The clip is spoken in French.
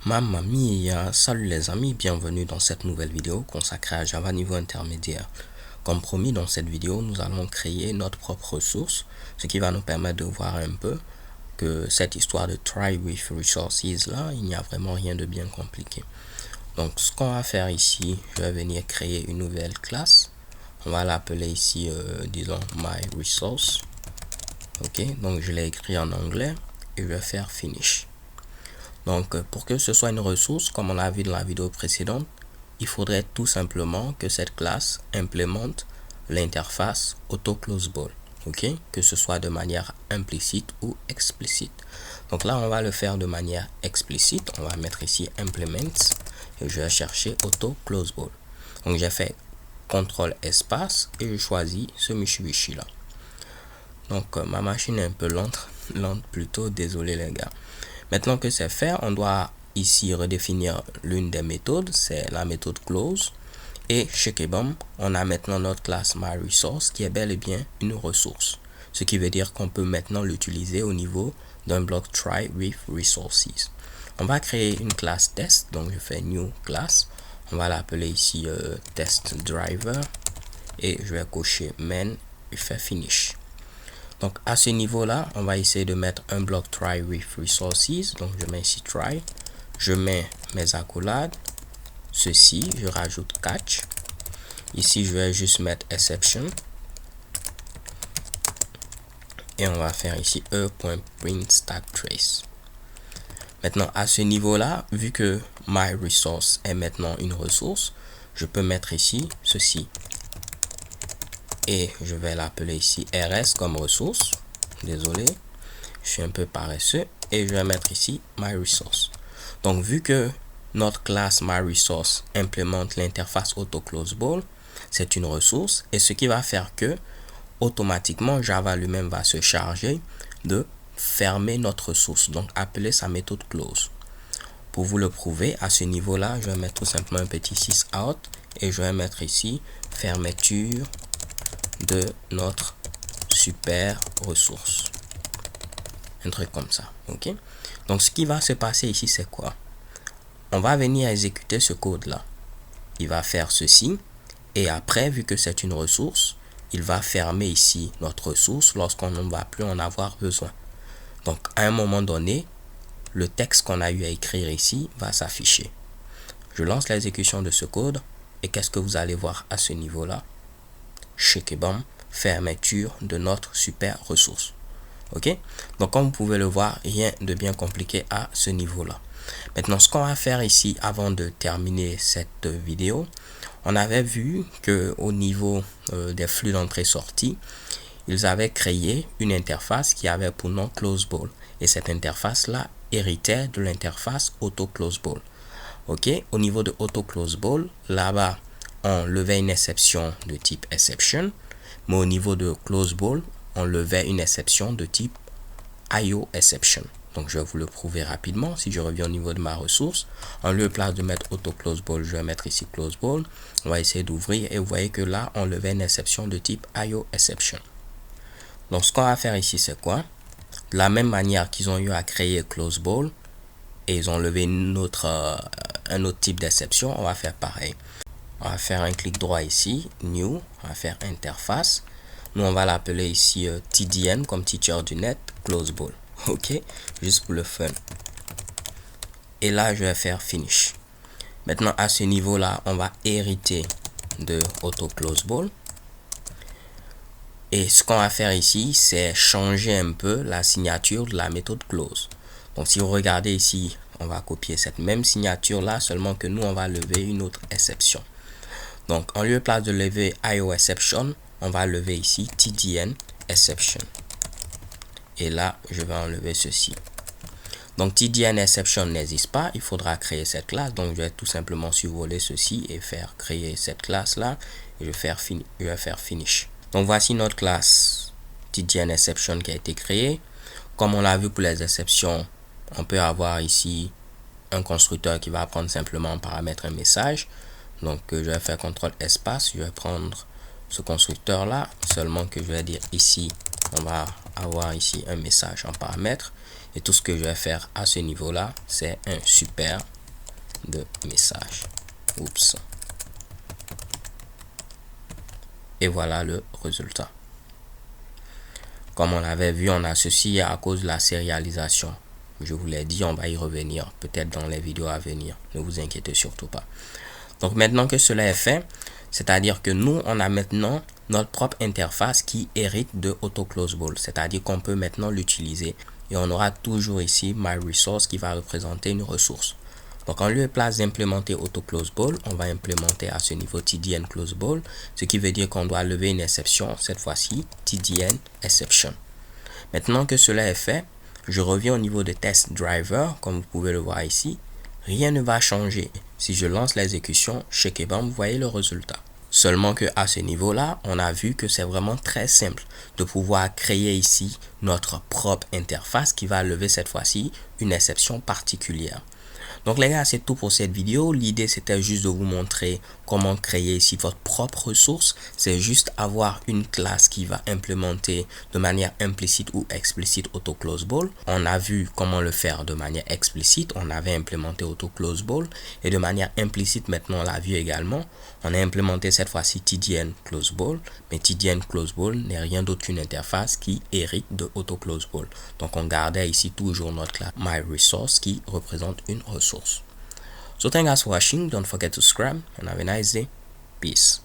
Mamma mia, salut les amis, bienvenue dans cette nouvelle vidéo consacrée à Java niveau intermédiaire. Comme promis, dans cette vidéo, nous allons créer notre propre ressource, ce qui va nous permettre de voir un peu que cette histoire de try with resources là, il n'y a vraiment rien de bien compliqué. Donc ce qu'on va faire ici, je vais venir créer une nouvelle classe. On va l'appeler ici, disons, my resource. Ok, donc je l'ai écrit en anglais et je vais faire finish. Donc, pour que ce soit une ressource, comme on l'a vu dans la vidéo précédente, il faudrait tout simplement que cette classe implémente l'interface AutoCloseBall. Ok, que ce soit de manière implicite ou explicite. Donc là, on va le faire de manière explicite. On va mettre ici implements et je vais chercher AutoCloseBall. Donc, j'ai fait CTRL espace et je choisis ce Mitsubishi là. Donc, ma machine est un peu lente plutôt, désolé les gars. Maintenant que c'est fait, on doit ici redéfinir l'une des méthodes, c'est la méthode close. Et chez Kebam, on a maintenant notre classe myResource qui est bel et bien une ressource. Ce qui veut dire qu'on peut maintenant l'utiliser au niveau d'un bloc try with resources. On va créer une classe test, donc je fais new class. On va l'appeler ici test driver et je vais cocher main et faire finish. Donc à ce niveau là, on va essayer de mettre un bloc try with resources. Donc je mets ici try, je mets mes accolades, ceci, je rajoute catch. Ici je vais juste mettre exception et on va faire ici e.print stack trace. Maintenant à ce niveau là, vu que my resource est maintenant une ressource, je peux mettre ici ceci et je vais l'appeler ici rs comme ressource. Désolé, je suis un peu paresseux et je vais mettre ici myResource. Donc vu que notre classe myResource implémente l'interface AutoCloseBall, c'est une ressource et ce qui va faire que automatiquement Java lui-même va se charger de fermer notre ressource, donc appeler sa méthode close. Pour vous le prouver, à ce niveau là, je vais mettre tout simplement un petit sysout et je vais mettre ici fermeture de notre super ressource, un truc comme ça. Ok, donc ce qui va se passer ici, c'est quoi? On va venir exécuter ce code là, il va faire ceci et après, vu que c'est une ressource, il va fermer ici notre ressource lorsqu'on ne va plus en avoir besoin. Donc à un moment donné, le texte qu'on a eu à écrire ici va s'afficher. Je lance l'exécution de ce code et qu'est-ce que vous allez voir à ce niveau là? Chez Kebam, fermeture de notre super ressource. Ok, donc comme vous pouvez le voir, rien de bien compliqué à ce niveau là. Maintenant ce qu'on va faire ici avant de terminer cette vidéo, on avait vu que au niveau des flux d'entrée-sortie, ils avaient créé une interface qui avait pour nom CloseBall et cette interface là héritait de l'interface AutoCloseBall. Ok, au niveau de AutoCloseBall, là-bas on levait une exception de type exception, mais au niveau de CloseBall, on levait une exception de type IOException. Donc je vais vous le prouver rapidement. Si je reviens au niveau de ma ressource, en lieu et place de mettre AutoCloseBall, je vais mettre ici CloseBall. On va essayer d'ouvrir et vous voyez que là, on levait une exception de type IOException. Donc ce qu'on va faire ici, c'est quoi? De la même manière qu'ils ont eu à créer CloseBall et ils ont levé un autre type d'exception, on va faire pareil. On va faire un clic droit ici, New, on va faire Interface. Nous, on va l'appeler ici TDN comme Teacher du Net, CloseBall. Ok, juste pour le fun. Et là, je vais faire Finish. Maintenant, à ce niveau-là, on va hériter de AutoCloseBall. Et ce qu'on va faire ici, c'est changer un peu la signature de la méthode close. Donc, si vous regardez ici, on va copier cette même signature-là, seulement que nous, on va lever une autre exception. Donc, en lieu de place de lever IOException, on va lever ici TDN exception. Et là, je vais enlever ceci. Donc, TDN exception n'existe pas. Il faudra créer cette classe. Donc, je vais tout simplement survoler ceci et faire créer cette classe-là. Et je vais faire finish. Donc, voici notre classe TDN exception qui a été créée. Comme on l'a vu pour les exceptions, on peut avoir ici un constructeur qui va prendre simplement en paramètre un message. Donc je vais faire CTRL espace, je vais prendre ce constructeur là, seulement que je vais dire ici, on va avoir ici un message en paramètre Et tout ce que je vais faire à ce niveau-là, c'est un super de message. Oups. Et voilà le résultat. Comme on l'avait vu, on a ceci à cause de la sérialisation. Je vous l'ai dit, on va y revenir peut-être dans les vidéos à venir. Ne vous inquiétez surtout pas. Donc maintenant que cela est fait, c'est-à-dire que nous, on a maintenant notre propre interface qui hérite de AutoClosable. C'est-à-dire qu'on peut maintenant l'utiliser. Et on aura toujours ici MyResource qui va représenter une ressource. Donc en lieu et place d'implémenter AutoClosable, on va implémenter à ce niveau TDN Closable, ce qui veut dire qu'on doit lever une exception, cette fois-ci TDN Exception. Maintenant que cela est fait, je reviens au niveau de Test Driver, comme vous pouvez le voir ici. Rien ne va changer. Si je lance l'exécution, chez bam, vous voyez le résultat. Seulement que à ce niveau-là, on a vu que c'est vraiment très simple de pouvoir créer ici notre propre interface qui va lever cette fois-ci une exception particulière. Donc les gars, c'est tout pour cette vidéo. L'idée, c'était juste de vous montrer comment créer ici votre propre ressource. C'est juste avoir une classe qui va implémenter de manière implicite ou explicite AutoClosable. On a vu comment le faire de manière explicite. On avait implémenté AutoClosable. Et de manière implicite, maintenant, on l'a vu également. On a implémenté cette fois-ci TDN Closable. Mais TDN Closable n'est rien d'autre qu'une interface qui hérite de AutoClosable. Donc on gardait ici toujours notre classe MyResource qui représente une ressource. So thank you guys for watching. Don't forget to subscribe and have a nice day. Peace.